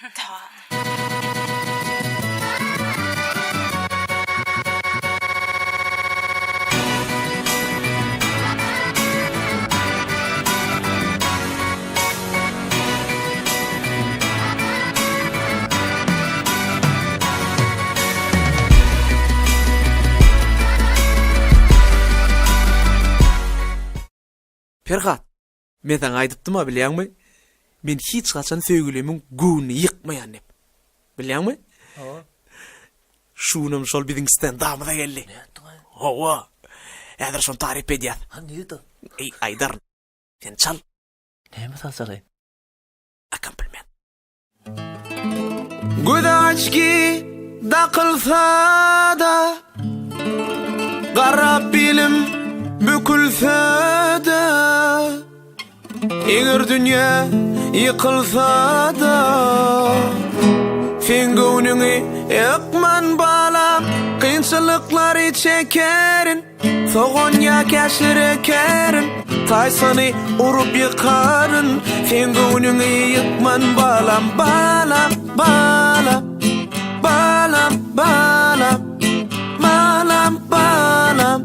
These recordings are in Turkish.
Ferhat, men sana aydypdym-a bilýärmi? Men hiç gaçan söýgülemiň güni ýykmaýan hep. Bilýärmi? Şunam şol biziň stand-up'da geldi. Hawa. Häzir şonu tarif edýär. Neydi? Ey Aydar, sen çal. Näme salsaly? Accompaniment. Güdaçki daqılsa da garap bilim bükülse de eger dünya yıkılsa da sen gönlüňi ykman balap kynçylyklary çekerin soğan ýa-ki şerekerin taýsany urup ýykaryn sen gönlüňi ykman balam balam balam balam balam balam balam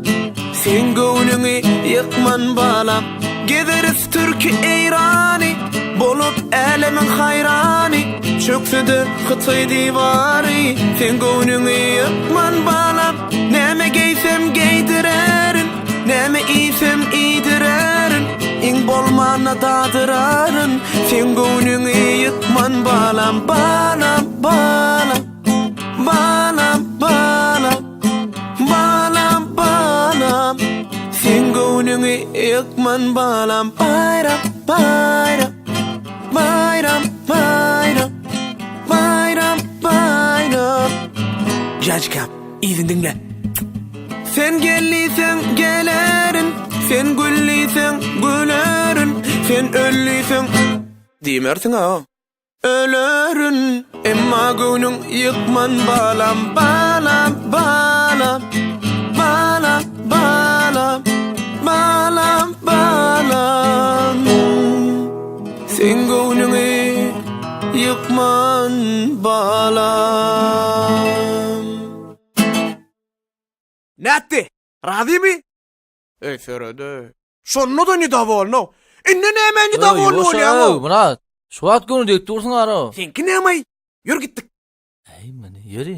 sen gönlüňi ykman balam gezeriz türkü eýrany bolup elemiň haýrany çöksede Xitay diwary sen gönlüňi ykman balam näme geýsem geýdirerin näme iýsem iýdirerin iň bolmana dadyraryn sen gönlüňi ykman balam balam balam balam balam balam balam sen gönlüňi ykman balam bayram bayram bayram bayram bayram bayram Jajkam, izin dinle. Sen gellisen gelerin sen güllisen gülerin sen öllisen diýmersiň ha ölerin emma gönlüň ykman balam balam balam balam balam balam balam sen gönlüňi ykman balam. Nätti? Razymy? Ey Feride. Şonno da ni davolno. Inne näme ni davolno bolýar? Murat, şu wagt göni dek dursun ara. Senki näme? Ýür gitdik. Ey meni, ýöri.